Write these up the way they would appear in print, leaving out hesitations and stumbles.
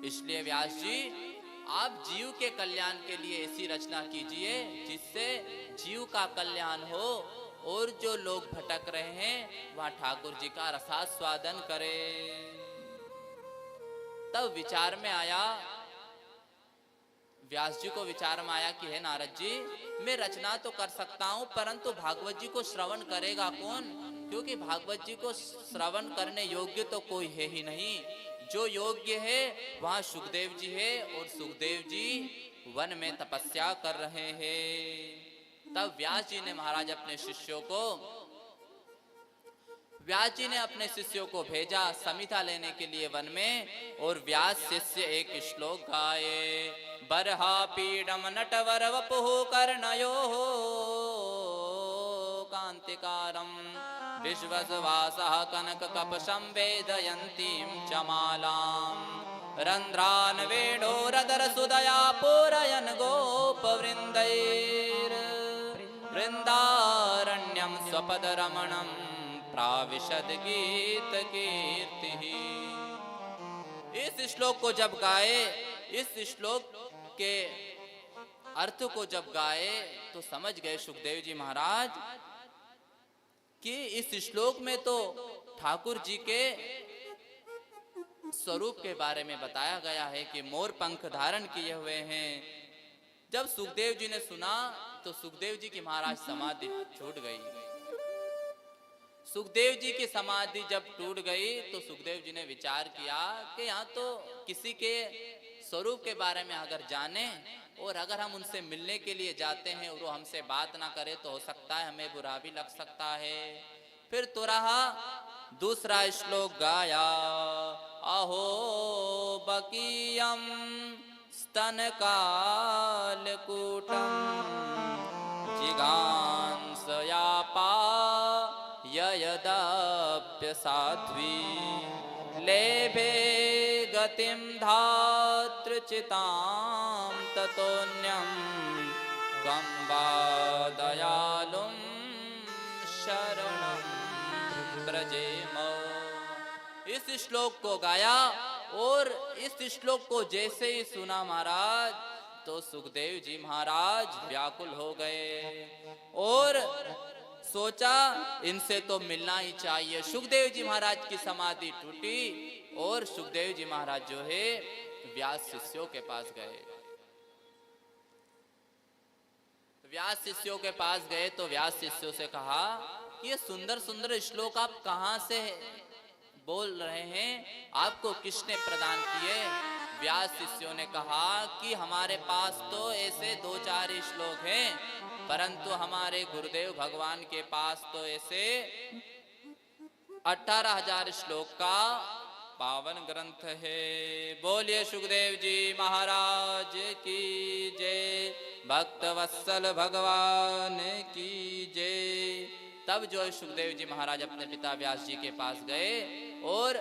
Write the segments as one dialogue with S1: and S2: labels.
S1: इसलिए व्यास जी आप जीव के कल्याण के लिए ऐसी रचना कीजिए जिससे जीव का कल्याण हो और जो लोग भटक रहे हैं वहां ठाकुर जी का रसास्वादन करें। तब विचार में आया, व्यास जी को विचार में आया कि हे नारद जी, मैं रचना तो कर सकता हूं परंतु भागवत जी को श्रवण करेगा कौन? क्योंकि भागवत जी को श्रवण करने योग्य तो कोई है ही नहीं। जो योग्य है वहां सुखदेव जी है और सुखदेव जी वन में तपस्या कर रहे हैं। तब व्यास जी ने महाराज अपने शिष्यों को भेजा समिता लेने के लिए वन में, और व्यास शिष्य एक श्लोक गाए। बरहा पीडम नटवर वपुः कर्णयोः कांतिकारम विश्वसवासः कनक कपशं वेदयन्तीं च मालां रंध्रान वेणोरदर सुदया पूरयन् गोपवृन्दैर् वृंदारण्यं स्वपदरमणं प्राविशद गीत कीर्ति। इस श्लोक को जब गाए, इस श्लोक के अर्थ को जब गाए तो समझ गए सुखदेव जी महाराज कि इस श्लोक में तो ठाकुर जी के स्वरूप के बारे में बताया गया है कि मोर पंख धारण किए हुए हैं। जब सुखदेव जी ने सुना तो सुखदेव जी की महाराज समाधि छूट गई। सुखदेव जी की समाधि जब टूट गई तो सुखदेव जी ने विचार किया कि यहाँ तो किसी के स्वरूप के बारे में अगर जाने और अगर हम उनसे मिलने के लिए जाते हैं और वो हमसे बात ना करे तो हो सकता है हमें बुरा भी लग सकता है। फिर तो रहा दूसरा श्लोक गाया। अहो बकीयम स्तन कालकूटम जिगांसयापा ययदप्य साध्वी लेभे गतिं धातृचितां ततोऽन्यं त्वं वा दयालुं शरणं व्रजेम। इस श्लोक को गाया और इस श्लोक को जैसे ही सुना महाराज तो सुखदेव जी महाराज व्याकुल हो गए और सोचा इनसे तो मिलना ही चाहिए। सुखदेव जी महाराज की समाधि टूटी और सुखदेव जी महाराज जो है व्यास शिष्यों के पास गए। व्यास शिष्यों के पास गए तो व्यास शिष्यों से कहा कि ये सुंदर सुंदर श्लोक आप कहाँ से बोल रहे हैं, आपको किसने प्रदान किए? व्यास शिष्यों ने कहा कि हमारे पास तो ऐसे 2-4 श्लोक हैं परंतु हमारे गुरुदेव भगवान के पास तो ऐसे 18,000 श्लोक का पावन ग्रंथ है। बोलिए सुखदेव जी महाराज की जय, भक्त वत्सल भगवान की जय। तब जो सुखदेव जी महाराज अपने पिता व्यास जी के पास गए और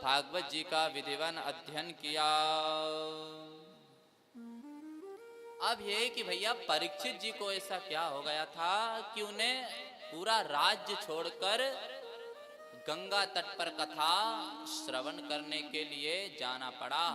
S1: भागवत जी का विधिवन अध्ययन किया। अब ये कि भैया परीक्षित जी को ऐसा क्या हो गया था कि उन्हें पूरा राज्य छोड़कर गंगा तट पर कथा श्रवण करने के लिए जाना पड़ा।